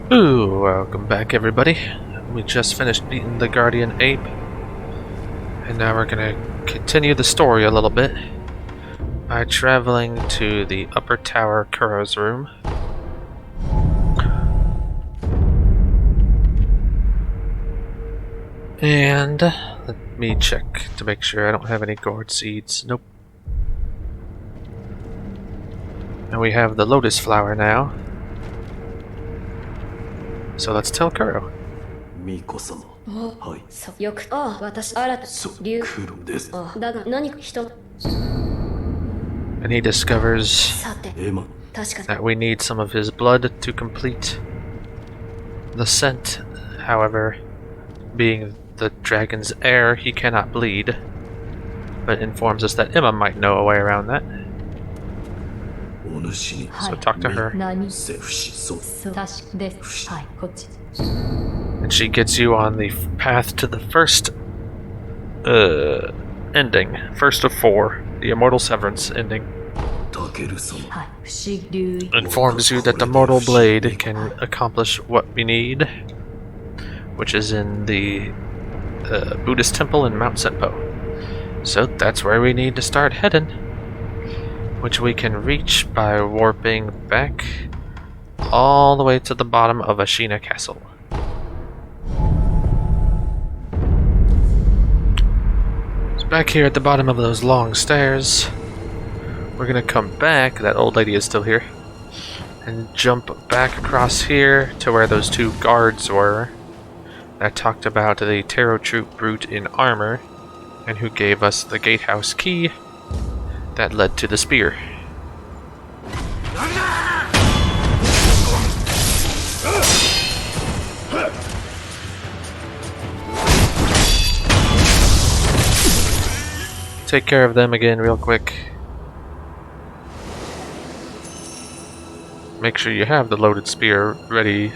Ooh, welcome back everybody. We just finished beating the Guardian Ape. And now we're gonna continue the story a little bit by traveling to the upper tower Kuro's room. And let me check to make sure I don't have any gourd seeds. Nope. And we have the lotus flower now. So let's tell Kuro. ミコ様。はい。よく、私、新た、竜、黒です。だが、何か人、And he discovers さて、エマ。確かに、 that we need some of his blood to complete the scent. However, being the dragon's heir, he cannot bleed, but informs us that Emma might know a way around that. お主に So talk to her. 何、セフシソ。そう、確かです。はい、こっち。 And she gets you on the path to the first ending. First of 4. The Immortal Severance ending. タケル様。はい、不思議、 Informs you that the Mortal Blade can accomplish what we need, which is in the Buddhist temple in Mount Senpou. So that's where we need to start heading, which we can reach by warping back all the way to the bottom of Ashina Castle. So back here at the bottom of those long stairs, we're gonna come back, that old lady is still here, and jump back across here to where those 2 guards were that talked about the Tarot Troop brute in armor, and who gave us the gatehouse key that led to the spear. Take care of them again real quick. Make sure you have the loaded spear ready.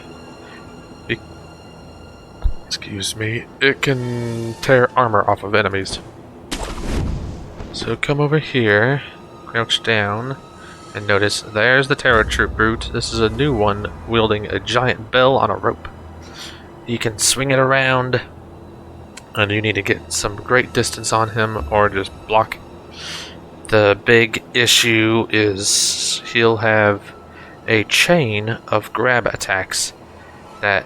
Excuse me. It can tear armor off of enemies. So come over here, crouch down, and notice there's the Tarot Troop brute. This is a new one wielding a giant bell on a rope. You can swing it around, and you need to get some great distance on him or just block. The big issue is he'll have a chain of grab attacks that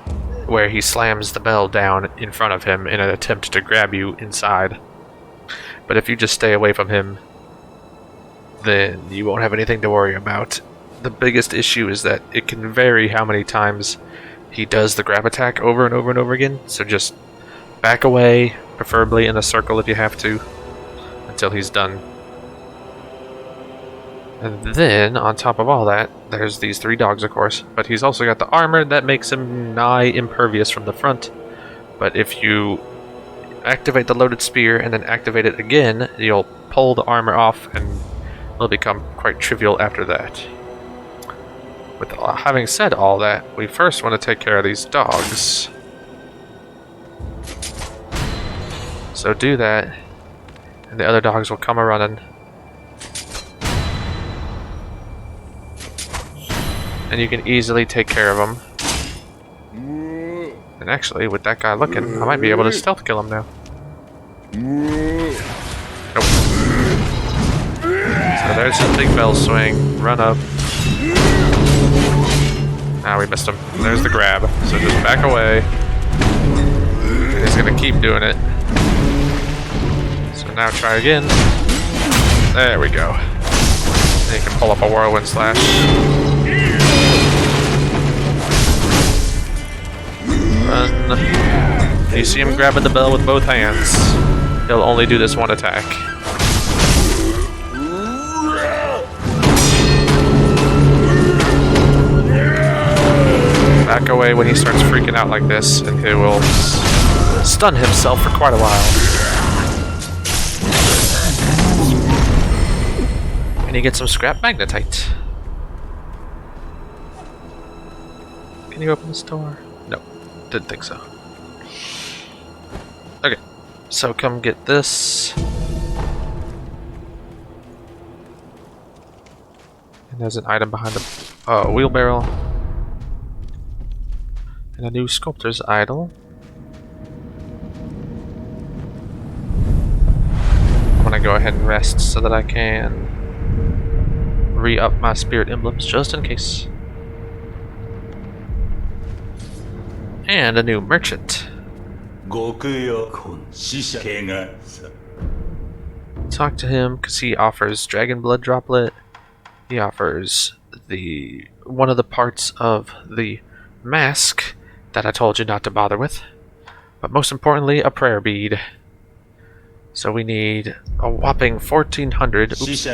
where he slams the bell down in front of him in an attempt to grab you inside. But if you just stay away from him, then you won't have anything to worry about. The biggest issue is that it can vary how many times he does the grab attack over and over and over again, so just back away, preferably in a circle if you have to, until he's done. And then, on top of all that, there's these 3 dogs, of course, but he's also got the armor that makes him nigh impervious from the front. But if you activate the loaded spear and then activate it again, you'll pull the armor off and it'll become quite trivial after that. With having said all that, we first want to take care of these dogs. So do that, and the other dogs will come a-running. And you can easily take care of them. And actually, with that guy looking, I might be able to stealth kill him now. Nope. So there's his big bell swing. Run up. Ah, we missed him. There's the grab. So just back away. And he's gonna keep doing it. So now try again. There we go. And you can pull up a whirlwind slash. Run. You see him grabbing the bell with both hands. He'll only do this one attack. Back away when he starts freaking out like this, and he will stun himself for quite a while. And you get some scrap magnetite. Can you open this door? No. Didn't think so. Okay, so come get this. And there's an item behind the wheelbarrow. And a new sculptor's idol. I'm gonna go ahead and rest so that I can re-up my spirit emblems just in case. And a new merchant. Talk to him because he offers dragon blood droplet. He offers one of the parts of the mask that I told you not to bother with. But most importantly, a prayer bead. So we need a whopping 1,400. Oops.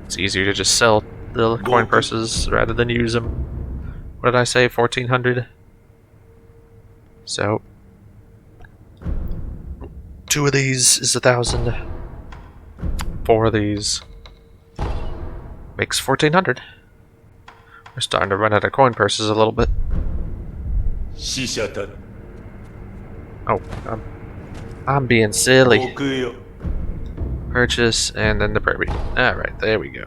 It's easier to just sell the coin purses rather than use them. What did I say? 1,400? So 2 of these is 1,000. 4 of these makes 1,400. We're starting to run out of coin purses a little bit. Oh, I'm being silly. Purchase and then the prayer bead. Alright, there we go.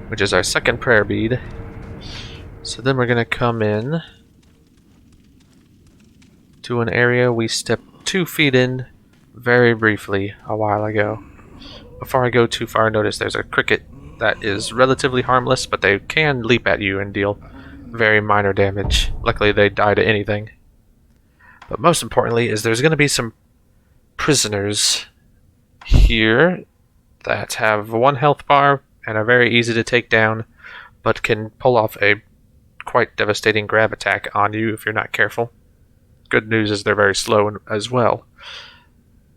Which is our second prayer bead. So then we're gonna come in to an area we stepped 2 feet in very briefly a while ago. Before I go too far, notice there's a cricket that is relatively harmless, but they can leap at you and deal very minor damage. Luckily they die to anything. But most importantly is there's going to be some prisoners here that have 1 health bar and are very easy to take down, but can pull off a quite devastating grab attack on you if you're not careful. Good news is they're very slow as well.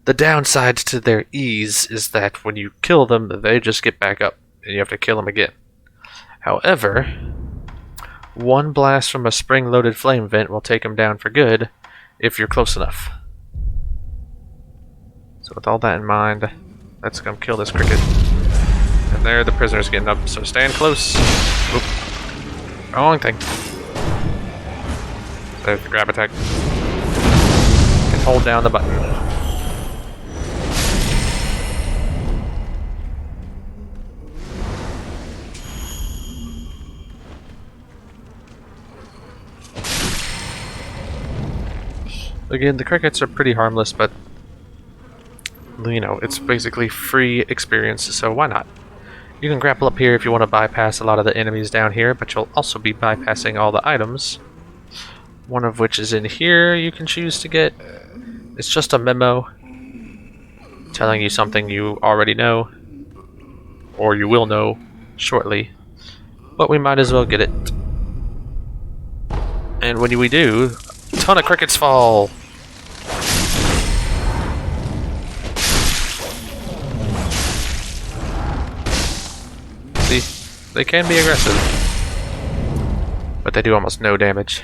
The downside to their ease is that when you kill them, they just get back up and you have to kill them again. However, 1 blast from a spring-loaded flame vent will take them down for good if you're close enough. So with all that in mind, let's come kill this cricket. And there the prisoner's getting up, so stand close. Oop. Wrong thing. There's the grab attack. And hold down the button. Again, the crickets are pretty harmless, but you know, it's basically free experience, so why not? You can grapple up here if you want to bypass a lot of the enemies down here, but you'll also be bypassing all the items. One of which is in here you can choose to get. It's just a memo telling you something you already know, or you will know shortly, but we might as well get it. And when we do, a ton of crickets fall! See, they can be aggressive, but they do almost no damage.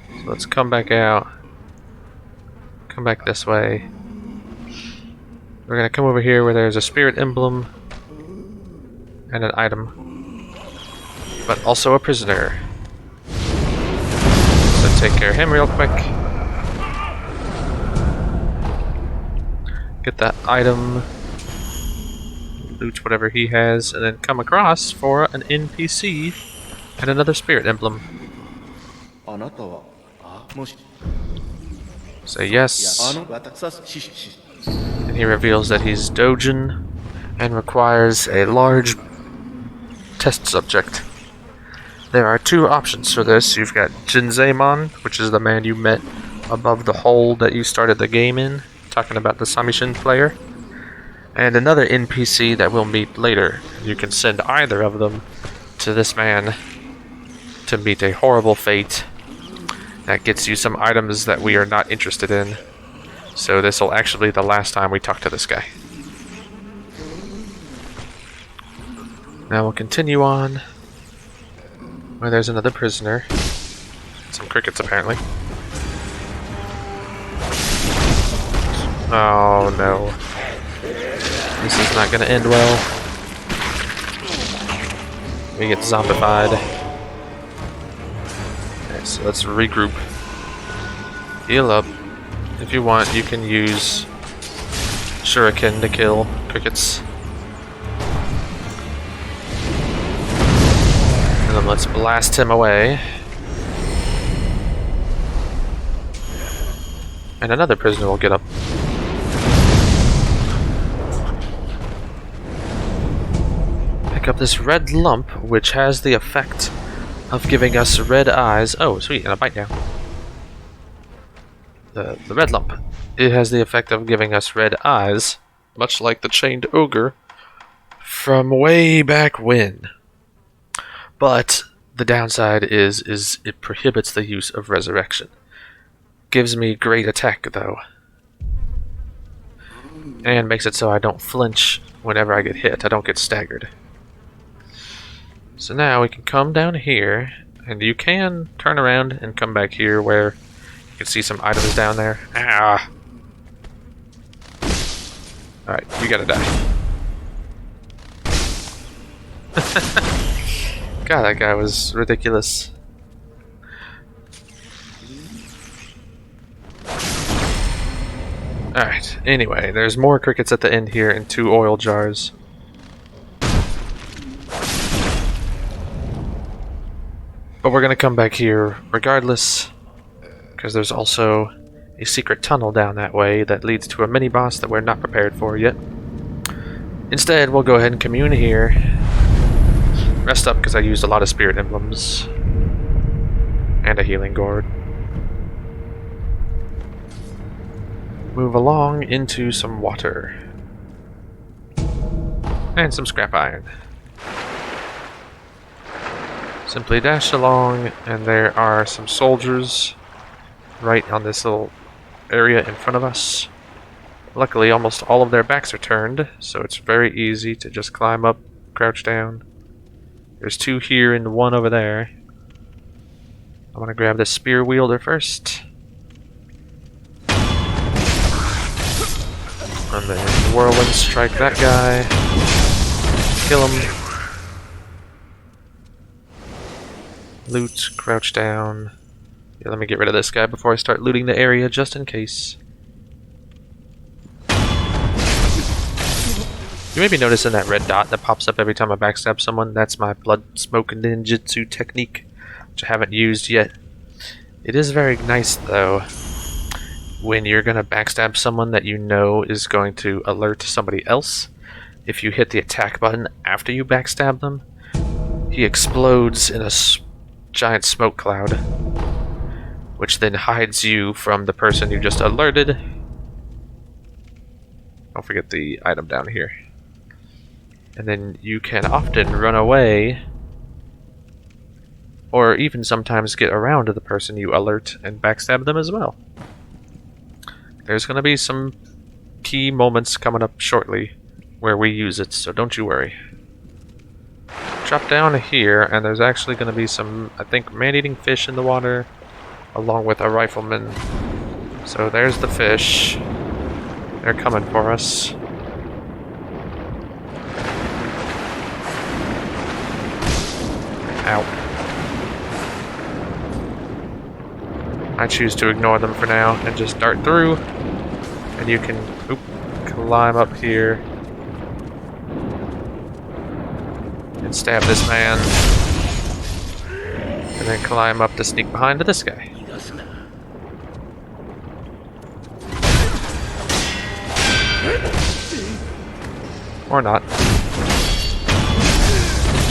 So let's come back out. Come back this way. We're gonna come over here where there's a spirit emblem and an item, but also a prisoner. So take care of him real quick. Get that item, loot whatever he has, and then come across for an NPC and another spirit emblem. Say yes. And he reveals that he's Dojin and requires a large test subject. There are 2 options for this. You've got Jinzaemon, which is the man you met above the hole that you started the game in, talking about the Samishin player, and another NPC that we'll meet later. You can send either of them to this man to meet a horrible fate that gets you some items that we are not interested in. So this will actually be the last time we talk to this guy. Now we'll continue on where there's another prisoner. Some crickets apparently. Oh no. This is not gonna end well. We get zombified. Okay, so let's regroup. Heal up. If you want, you can use Shuriken to kill crickets. And then let's blast him away. And another prisoner will get up. Pick up this red lump, which has the effect of giving us red eyes. Oh, sweet, and a bite now. The red lump. It has the effect of giving us red eyes, much like the chained ogre from way back when. But the downside is it prohibits the use of resurrection. Gives me great attack though. And makes it so I don't flinch whenever I get hit. I don't get staggered. So now we can come down here, and you can turn around and come back here where you can see some items down there. Ah! Alright, you gotta die. God, that guy was ridiculous. Alright, anyway, there's more crickets at the end here and 2 oil jars. But we're gonna come back here regardless, because there's also a secret tunnel down that way that leads to a mini-boss that we're not prepared for yet. Instead, we'll go ahead and commune here. Rest up because I used a lot of spirit emblems. And a healing gourd. Move along into some water. And some scrap iron. Simply dash along, and there are some soldiers right on this little area in front of us. Luckily, almost all of their backs are turned, so it's very easy to just climb up, crouch down. There's 2 here and 1 over there. I'm gonna grab the spear wielder first. And then whirlwind strike that guy. Kill him. Loot, crouch down. Yeah, let me get rid of this guy before I start looting the area, just in case. You may be noticing that red dot that pops up every time I backstab someone. That's my blood smoke ninjutsu technique, which I haven't used yet. It is very nice, though, when you're going to backstab someone that you know is going to alert somebody else. If you hit the attack button after you backstab them, he explodes in a giant smoke cloud, which then hides you from the person you just alerted. Don't forget the item down here. And then you can often run away, or even sometimes get around to the person you alert and backstab them as well. There's going to be some key moments coming up shortly where we use it, so don't you worry. Drop down here, and there's actually going to be some, I think, man-eating fish in the water, along with a rifleman. So there's the fish. They're coming for us. Ow. I choose to ignore them for now and just dart through. And you can climb up here and stab this man. And then climb up to sneak behind to this guy. Or not.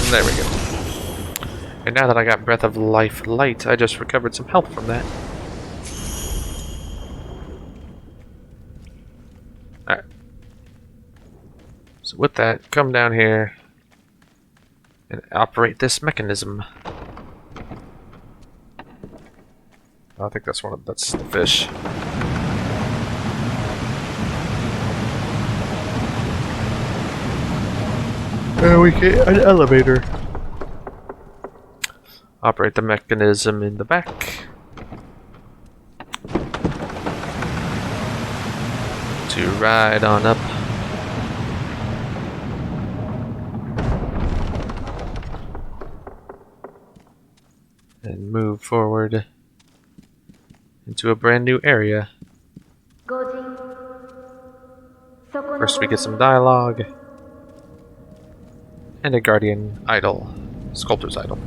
There we go. And now that I got Breath of Life Light, I just recovered some health from that. Alright. So with that, come down here and operate this mechanism. I think that's that's the fish. We get an elevator. Operate the mechanism in the back to ride on up. And move forward into a brand new area. First we get some dialogue and a guardian idol, sculptor's idol.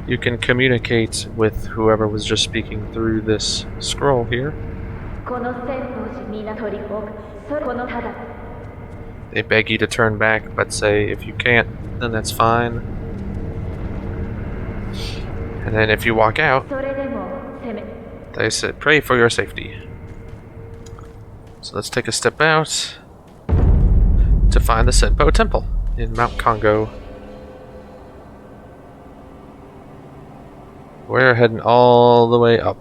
you can communicate with whoever was just speaking through this scroll here. この千宝寺皆取り置くそれこのただ They beg you to turn back, but say if you can't, then that's fine. And then if you walk out, それでも攻め they said pray for your safety. So let's take a step out to find the Senpou Temple in Mount Congo. We're heading all the way up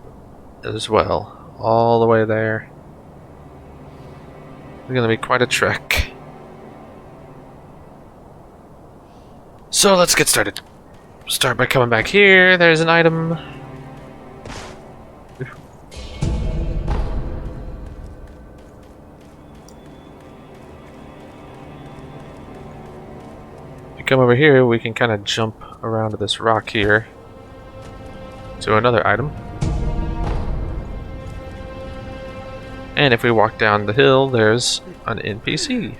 as well. All the way there. It's gonna be quite a trek. So let's get started. Start by coming back here. There's an item. If you come over here, we can kind of jump around to this rock here to another item. And if we walk down the hill, there's an NPC.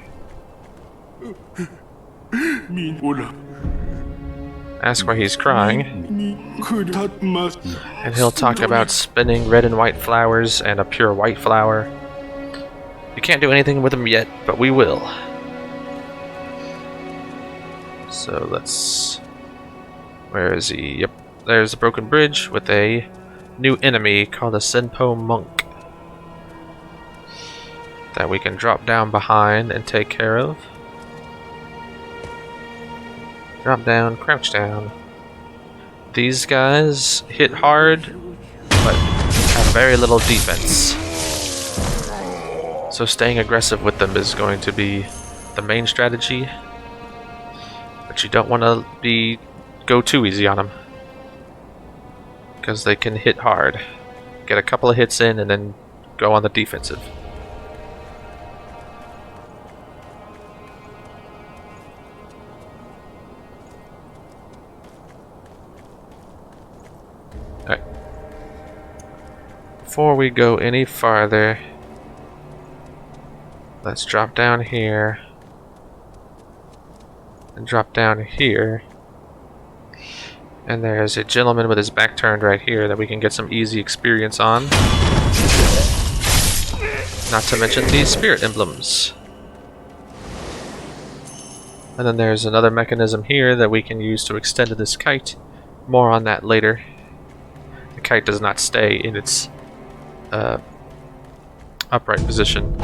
Ask why he's crying, and he'll talk about spinning red and white flowers and a pure white flower. You can't do anything with him yet, but we will. So let's... Where is he? Yep, there's a broken bridge with a new enemy called a Senpou monk that we can drop down behind and take care of. Drop down, crouch down. These guys hit hard, but have very little defense. So staying aggressive with them is going to be the main strategy. But you don't want to go too easy on them, because they can hit hard. Get a couple of hits in and then go on the defensive. Alright. Before we go any farther, let's drop down here and drop down here. And there's a gentleman with his back turned right here that we can get some easy experience on. Not to mention these spirit emblems. And then there's another mechanism here that we can use to extend this kite. More on that later. The kite does not stay in its upright position.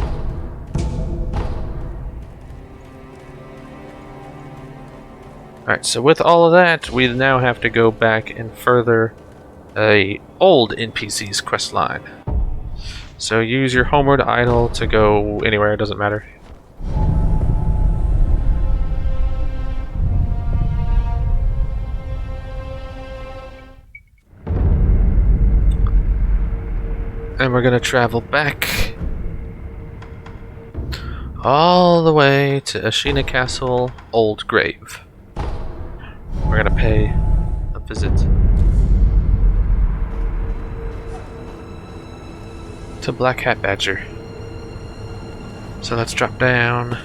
Alright, so with all of that, we now have to go back and further a old NPC's questline. So use your homeward idol to go anywhere, it doesn't matter. And we're gonna travel back all the way to Ashina Castle, Old Grave. We're gonna pay a visit to Black Hat Badger. So let's drop down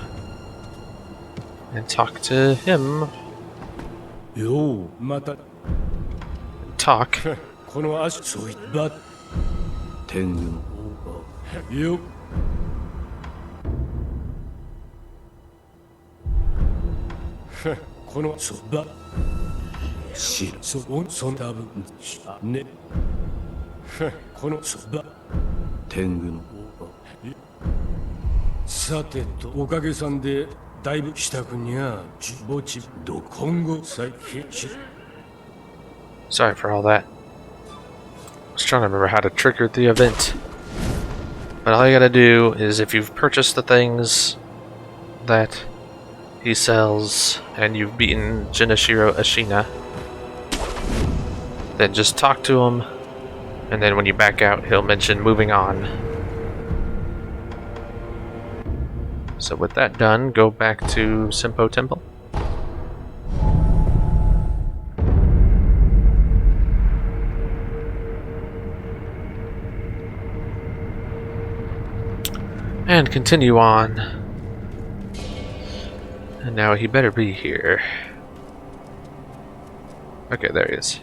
and talk to him. Yo, mata. Talk. この足そういった天狗の方がよこのそば知るそそん多分ねこのそば天狗の方がさてとおかげさんでだいぶしたくにゃぼちど今後最近 Sorry for all that. I was trying to remember how to trigger the event. But all you gotta do is, if you've purchased the things that he sells and you've beaten Jinichiro Ashina, then just talk to him, and then when you back out, he'll mention moving on. So with that done, go back to Senpou Temple. And continue on. And now he better be here. Okay, there he is.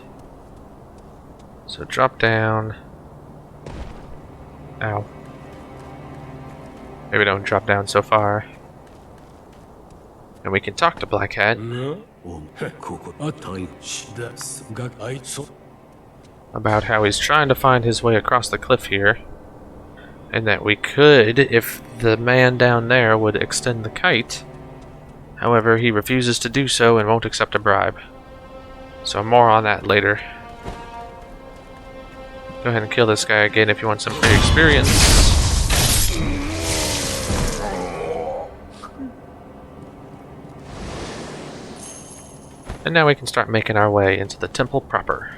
So drop down. Ow. Maybe don't drop down so far. And we can talk to Black Hat なおここあたいしだがあいつ about how he's trying to find his way across the cliff here. And that we could, if the man down there would extend the kite. However, he refuses to do so and won't accept a bribe. So more on that later. Go ahead and kill this guy again if you want some free experience. And now we can start making our way into the temple proper.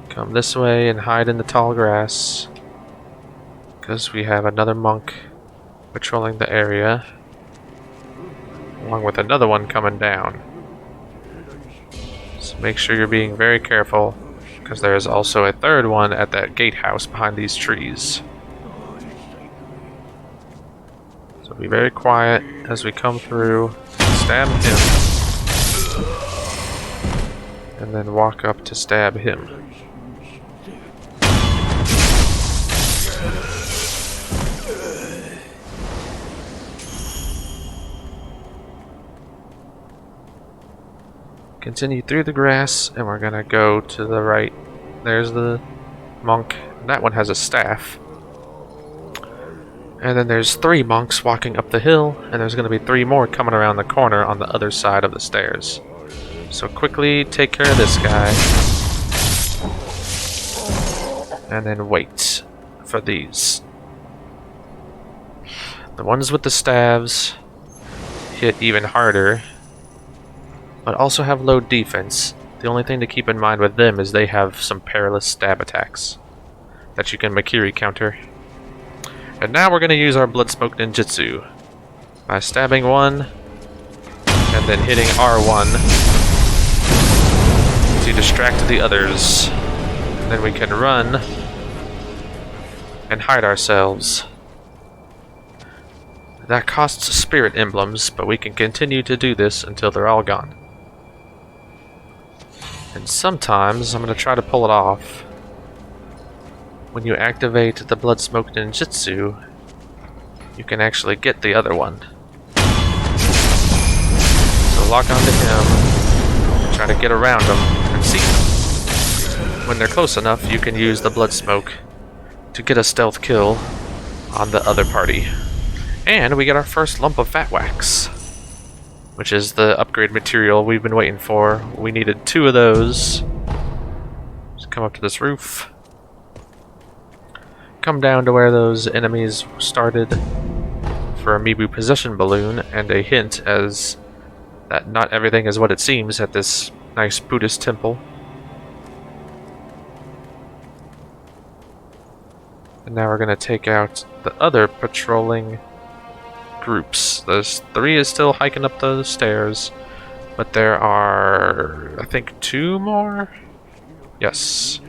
Come this way and hide in the tall grass. Because we have another monk patrolling the area. Along with another one coming down. So make sure you're being very careful. Because there is also a third one at that gatehouse behind these trees. So be very quiet as we come through. Stab him. And then walk up to stab him. Continue through the grass, and we're gonna go to the right. There's the monk. That one has a staff. And then there's 3 monks walking up the hill, and there's gonna be 3 more coming around the corner on the other side of the stairs. So quickly take care of this guy. And then wait for these. The ones with the staves hit even harder, but also have low defense. The only thing to keep in mind with them is they have some perilous stab attacks that you can Makiri counter. And now we're going to use our Blood Smoke Ninjutsu by stabbing one and then hitting R1 to distract the others. And then we can run and hide ourselves. That costs spirit emblems, but we can continue to do this until they're all gone. And sometimes I'm going to try to pull it off. When you activate the Blood Smoke Ninjutsu, you can actually get the other one. So lock onto him and try to get around him and see. When they're close enough, you can use the Blood Smoke to get a stealth kill on the other party. And we get our first lump of Fat Wax, which is the upgrade material we've been waiting for. We needed 2 of those. Just come up to this roof. Come down to where those enemies started for Amiibo Possession Balloon, and a hint as that not everything is what it seems at this nice Buddhist temple. And now we're going to take out the other patrolling groups. Those 3 is still hiking up those stairs, but there are, I think, 2 more? Yes,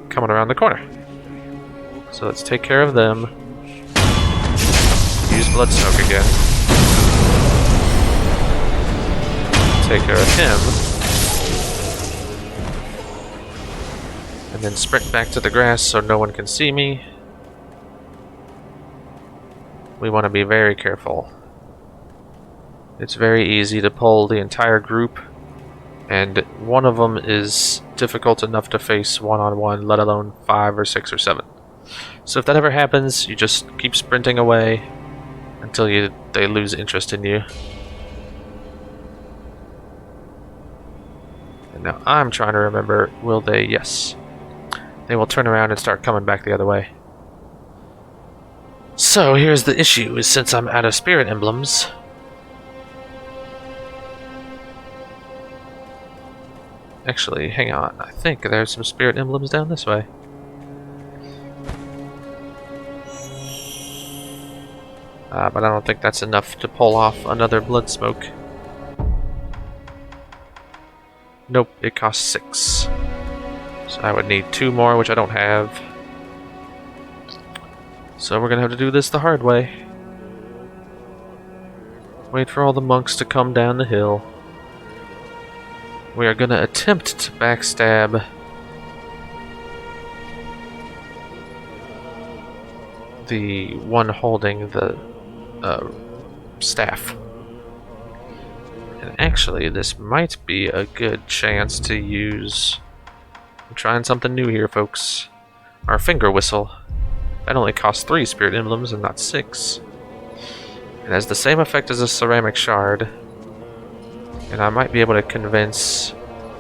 coming around the corner. So let's take care of them. Use Blood Smoke again. Take care of him. And then sprint back to the grass so no one can see me. We want to be very careful. It's very easy to pull the entire group, and one of them is difficult enough to face one-on-one, let alone 5 or 6 or 7. So if that ever happens, you just keep sprinting away until they lose interest in you. And now I'm trying to remember, will they? Yes. They will turn around and start coming back the other way. So here's the issue, is since I'm out of spirit emblems, actually, hang on, I think there's some spirit emblems down this way. But I don't think that's enough to pull off another Blood Smoke. Nope, it costs 6. So I would need 2 more, which I don't have. So we're gonna have to do this the hard way. Wait for all the monks to come down the hill. We are gonna attempt to backstab the one holding the staff. And actually, this might be a good chance to use... I'm trying something new here, folks. Our finger whistle. That only costs 3 spirit emblems and not 6. It has the same effect as a ceramic shard. And I might be able to convince...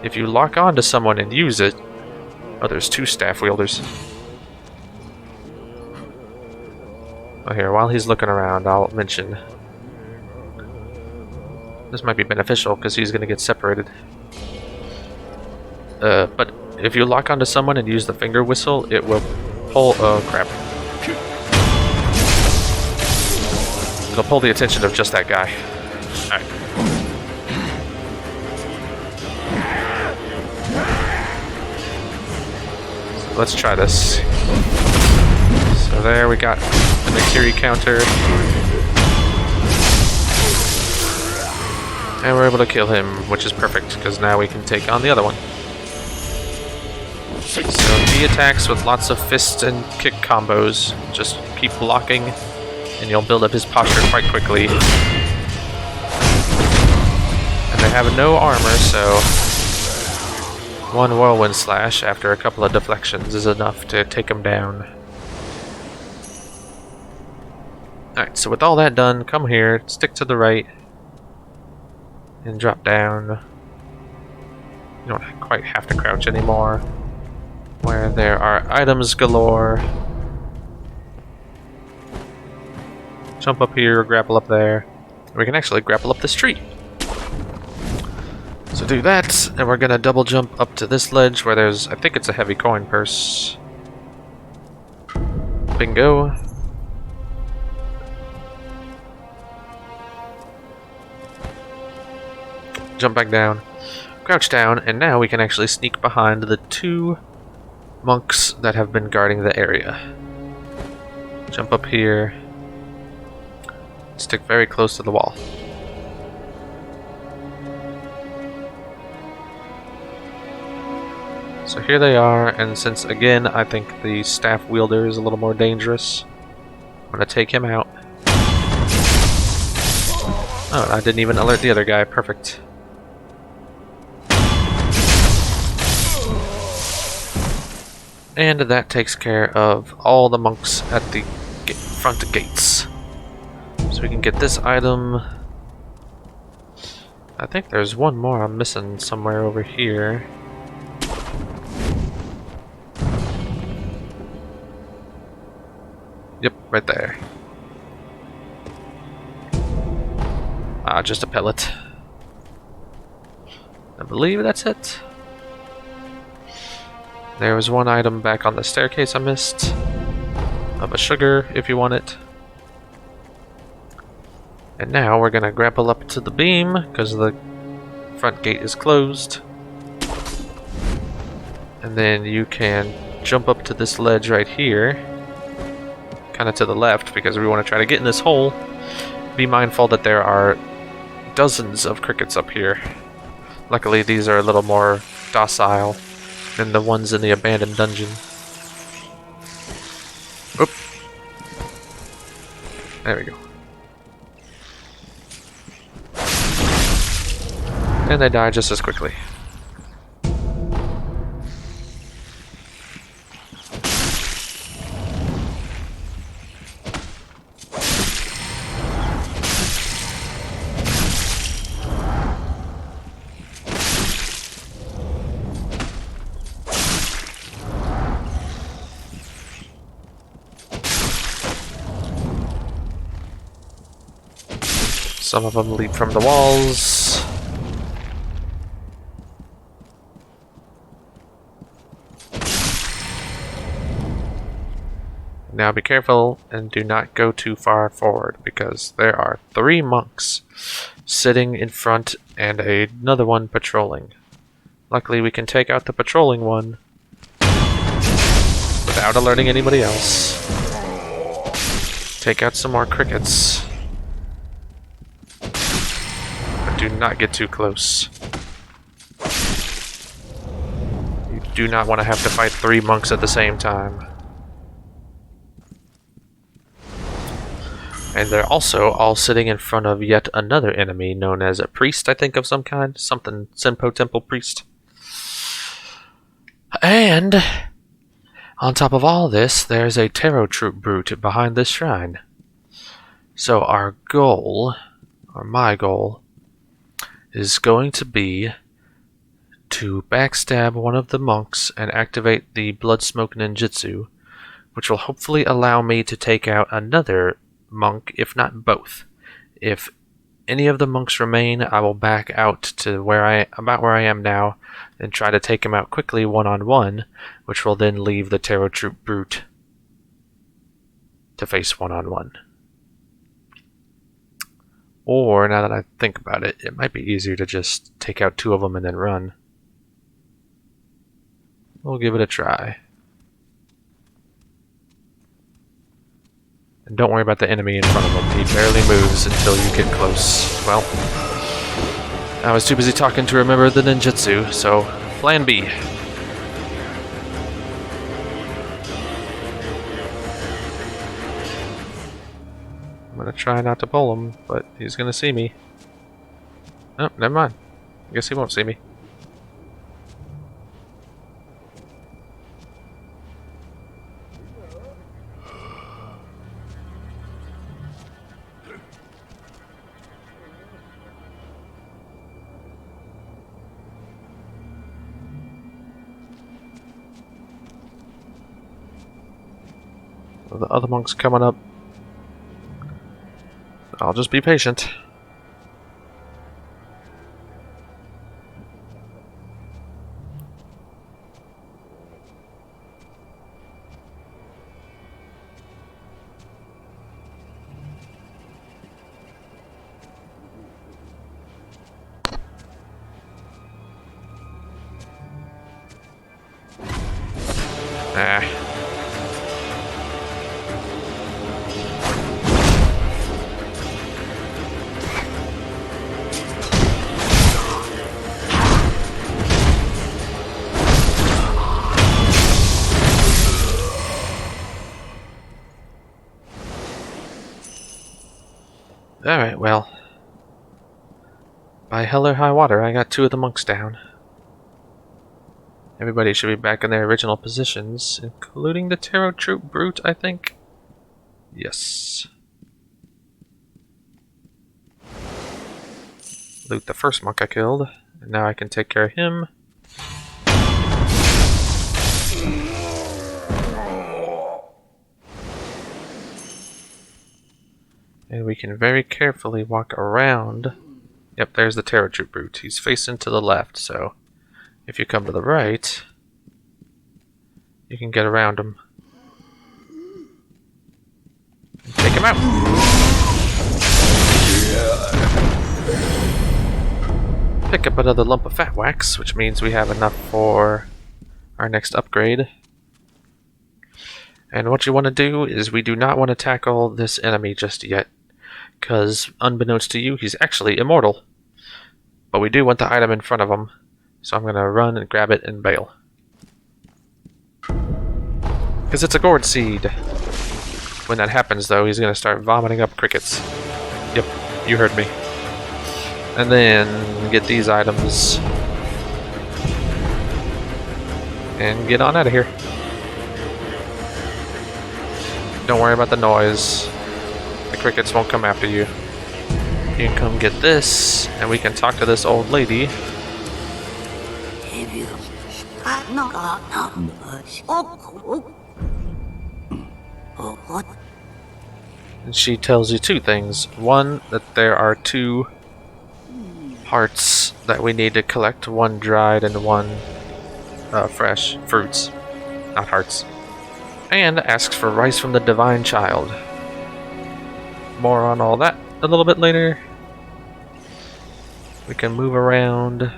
If you lock on to someone and use it... Oh, there's 2 staff wielders. Oh, here, while he's looking around, I'll mention... This might be beneficial, because he's going to get separated. But if you lock onto someone and use the finger whistle, it will pull... Oh, crap. It'll pull the attention of just that guy. Alright. So let's try this. So there we got the Nakiri counter. And we're able to kill him, which is perfect, because now we can take on the other one. So he attacks with lots of fist and kick combos. Just keep blocking, and you'll build up his posture quite quickly. And they have no armor, so one whirlwind slash after a couple of deflections is enough to take him down. Alright, so with all that done, come here, stick to the right, and drop down. You don't quite have to crouch anymore. Where there are items galore. Jump up here, grapple up there. We can actually grapple up this tree. So do that, and we're gonna double jump up to this ledge where there's, I think it's a heavy coin purse. Bingo. Jump back down, crouch down, and now we can actually sneak behind the 2 monks that have been guarding the area. Jump up here, stick very close to the wall. So here they are, and since again I think the staff wielder is a little more dangerous, I'm gonna take him out. Oh, I didn't even alert the other guy, perfect. And that takes care of all the monks at the front gates. So we can get this item. I think there's one more I'm missing somewhere over here. Yep, right there. Ah, just a pellet. I believe that's it. There was one item back on the staircase I missed. Of a sugar, if you want it. And now we're gonna grapple up to the beam, because the front gate is closed. And then you can jump up to this ledge right here. Kinda to the left, because we want to try to get in this hole. Be mindful that there are dozens of crickets up here. Luckily these are a little more docile than the ones in the abandoned dungeon. Oop. There we go. And they die just as quickly. Some of them leap from the walls. Now be careful and do not go too far forward, because there are 3 monks sitting in front and another one patrolling. Luckily we can take out the patrolling one without alerting anybody else. Take out some more crickets. Do not get too close. You do not want to have to fight 3 monks at the same time. And they're also all sitting in front of yet another enemy known as a priest, I think, of some kind. Something Senpou Temple Priest. And on top of all this, there's a Tarot Troop brute behind this shrine. So our goal, or my goal, is going to be to backstab one of the monks and activate the Blood Smoke Ninjutsu, which will hopefully allow me to take out another monk, if not both. If any of the monks remain, I will back out to about where I am now and try to take him out quickly one-on-one, which will then leave the Tarot Troop brute to face one-on-one. Or, now that I think about it, it might be easier to just take out two of them and then run. We'll give it a try. And don't worry about the enemy in front of him. He barely moves until you get close. Well, I was too busy talking to remember the ninjutsu, so plan B. I'm gonna try not to pull him, but he's gonna see me. Oh, never mind. I guess he won't see me. Well, the other monk's coming up. I'll just be patient. Ah. Alright, well. By hell or high water, I got two of the monks down. Everybody should be back in their original positions, including the Tarot Troop brute, I think. Yes. Loot the first monk I killed, and now I can take care of him. And we can very carefully walk around. Yep, there's the Tarot Troop brute. He's facing to the left, so if you come to the right, you can get around him. And take him out! Pick up another lump of fat wax, which means we have enough for our next upgrade. And what you want to do is we do not want to tackle this enemy just yet, because unbeknownst to you, he's actually immortal. But we do want the item in front of him, so I'm going to run and grab it and bail. Because it's a gourd seed. When that happens, though, he's going to start vomiting up crickets. Yep, you heard me. And then get these items and get on out of here. Don't worry about the noise. The crickets won't come after you. You can come get this, and we can talk to this old lady. And she tells you two things. One, that there are two hearts that we need to collect. One dried and one fresh. Fruits, not hearts. And asks for rice from the divine child. More on all that a little bit later. We can move around.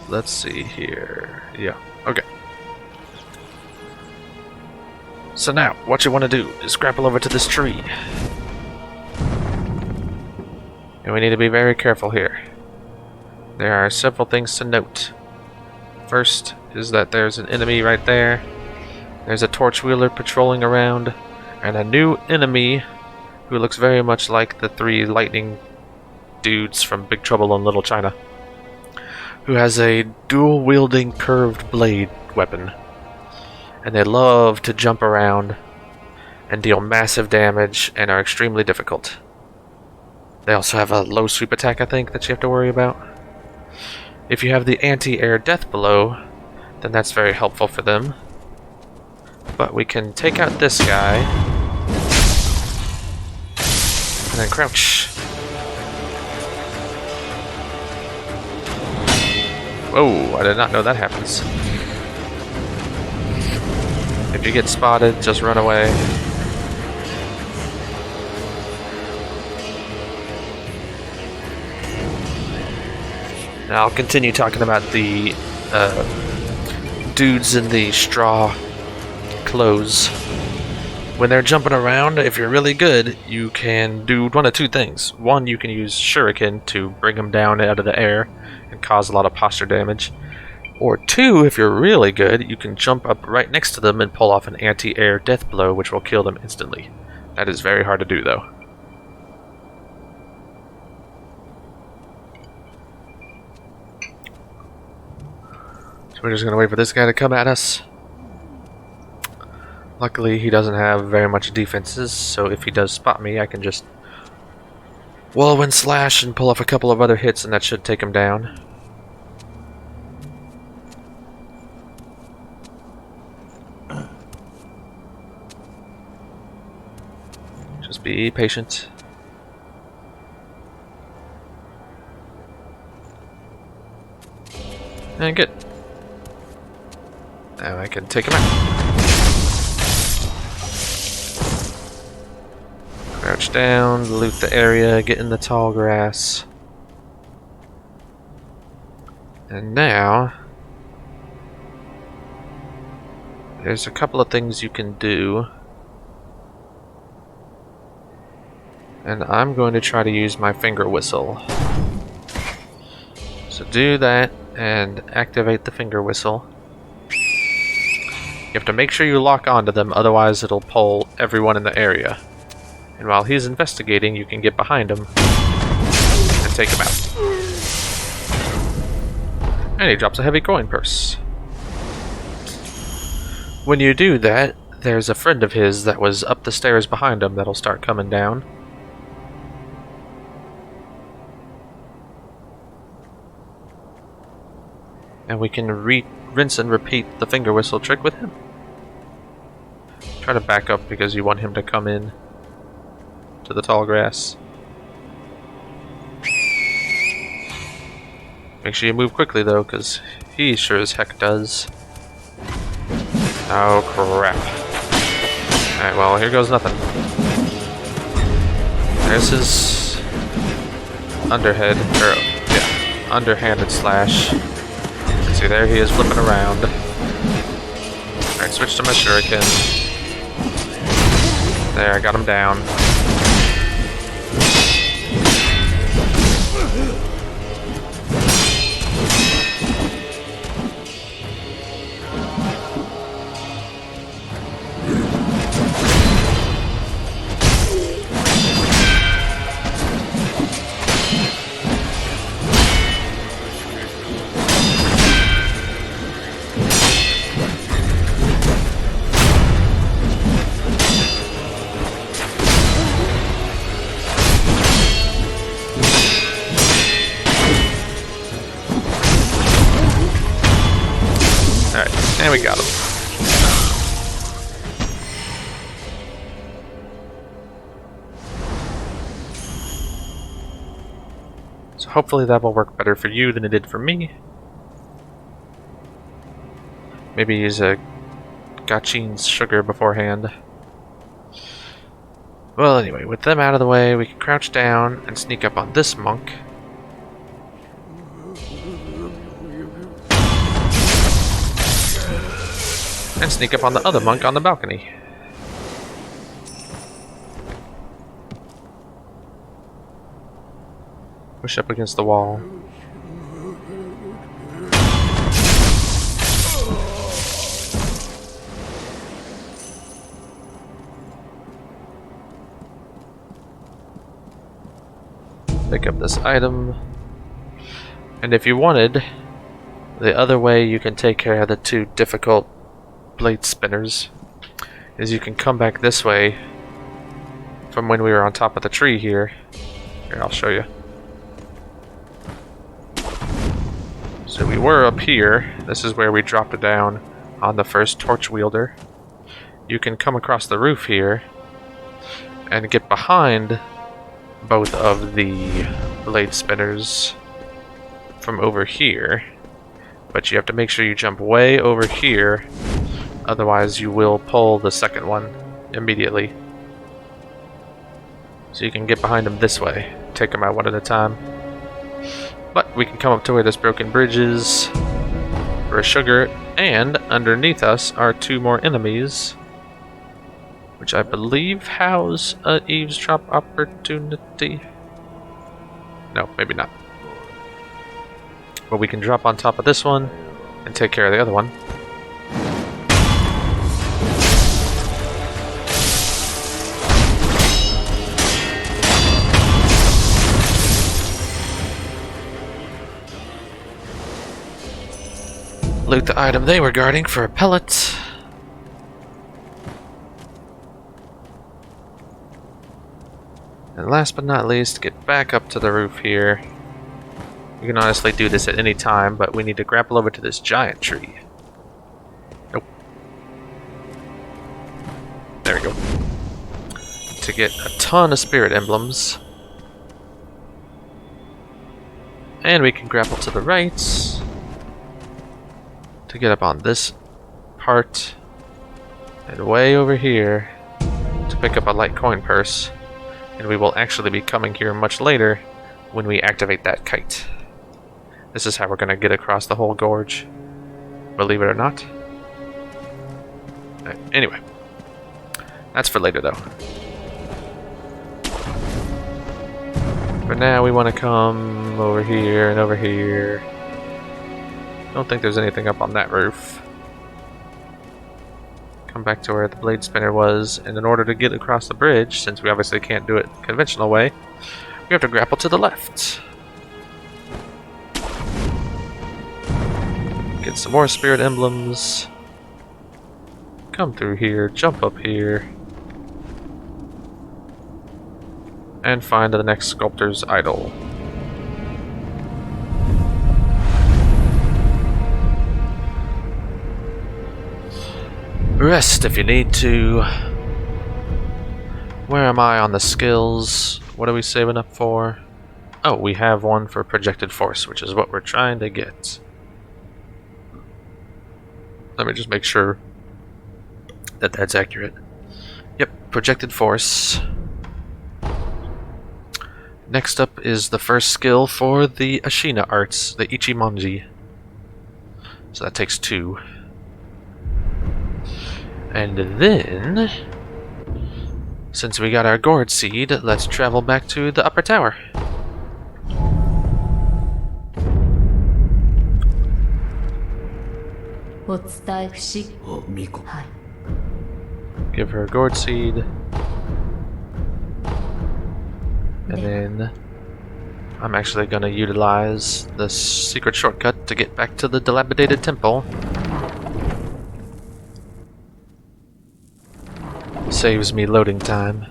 Let's see here. Yeah, okay. So now, what you want to do is grapple over to this tree. And we need to be very careful here. There are several things to note. First is that there's an enemy right there. There's a torch wheeler patrolling around. And a new enemy who looks very much like the 3 lightning dudes from Big Trouble in Little China, who has a dual-wielding curved blade weapon. And they love to jump around and deal massive damage and are extremely difficult. They also have a low sweep attack, I think, that you have to worry about. If you have the anti-air death blow, then that's very helpful for them. But we can take out this guy and then crouch. Whoa, I did not know that happens. If you get spotted, just run away. Now I'll continue talking about the dudes in the straw clothes. When they're jumping around, if you're really good, you can do one of 2 things. One, you can use shuriken to bring them down out of the air and cause a lot of posture damage. Or 2, if you're really good, you can jump up right next to them and pull off an anti-air death blow, which will kill them instantly. That is very hard to do, though. So we're just going to wait for this guy to come at us. Luckily, he doesn't have very much defenses, so if he does spot me, I can just whirlwind slash and pull off a couple of other hits, and that should take him down. Just be patient. And good. Now I can take him out. Crouch down, loot the area, get in the tall grass. And now there's a couple of things you can do. And I'm going to try to use my finger whistle. So do that and activate the finger whistle. You have to make sure you lock onto them, otherwise it'll pull everyone in the area. And while he's investigating, you can get behind him and take him out. And he drops a heavy coin purse. When you do that, there's a friend of his that was up the stairs behind him that'll start coming down. And we can rinse and repeat the finger whistle trick with him. Try to back up because you want him to come in to the tall grass. Make sure you move quickly though, because he sure as heck does. Oh crap. Alright, well here goes nothing. There's his underhead, or yeah, underhanded slash. See, there he is flipping around. Alright, switch to my shuriken. There, I got him down. And we got him. So hopefully that will work better for you than it did for me. Maybe use a Gachin's sugar beforehand. Well, anyway, with them out of the way, we can crouch down and sneak up on this monk. And sneak up on the other monk on the balcony. Push up against the wall. Pick up this item. And if you wanted, the other way you can take care of the two difficult blade spinners is you can come back this way from when we were on top of the tree here. Here, I'll show you. So we were up here. This is where we dropped it down on the first torch wielder. You can come across the roof here and get behind both of the blade spinners from over here. But you have to make sure you jump way over here, otherwise you will pull the second one immediately. So you can get behind them this way, take them out one at a time. But we can come up to where this broken bridge is for a sugar, and underneath us are two more enemies, which I believe house a eavesdrop opportunity. No, maybe not. But we can drop on top of this one and take care of the other one. Loot the item they were guarding for a pellet. And last but not least, get back up to the roof here. You can honestly do this at any time, but we need to grapple over to this giant tree. Nope. There we go. To get a ton of spirit emblems. And we can grapple to the right to get up on this part. And way over here to pick up a light coin purse. And we will actually be coming here much later when we activate that kite. This is how we're going to get across the whole gorge, believe it or not. Anyway, that's for later though. For now we want to come over here and over here. Don't think there's anything up on that roof. Come back to where the blade spinner was, and in order to get across the bridge, since we obviously can't do it the conventional way, we have to grapple to the left. Get some more spirit emblems. Come through here, jump up here. And find the next sculptor's idol. Rest if you need to. Where am I on the skills? What are we saving up for? Oh, we have one for projected force, which is what we're trying to get. Let me just make sure that that's accurate. Yep, projected force. Next up is the first skill for the Ashina arts, the Ichimonji. So that takes 2. And then, since we got our gourd seed, let's travel back to the upper tower. Give her a gourd seed. And then I'm actually going to utilize the secret shortcut to get back to the dilapidated temple. Saves me loading time.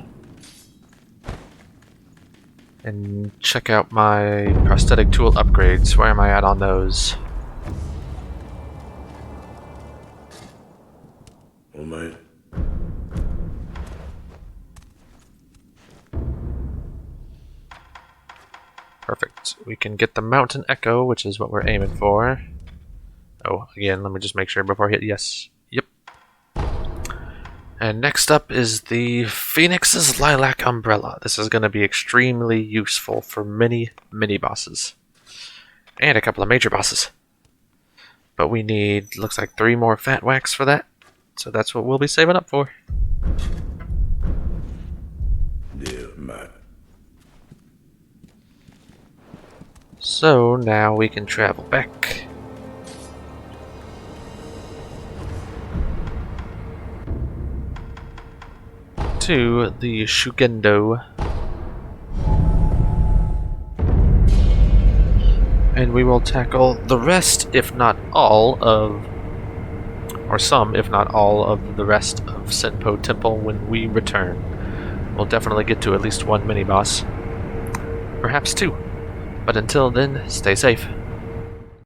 And check out my prosthetic tool upgrades. Where am I at on those? Perfect. We can get the Mountain Echo, which is what we're aiming for. Oh, again, let me just make sure before I hit yes. Yep. And next up is the Phoenix's Lilac Umbrella. This is going to be extremely useful for many, many bosses. And a couple of major bosses. But we need, looks like 3 more fat wax for that. So that's what we'll be saving up for. So now we can travel back. To the Shugendo. and we will tackle the rest, if not all, or some, if not all, of the rest of Senpou Temple when we return. We'll definitely get to at least one mini-boss. Perhaps two. But until then, stay safe.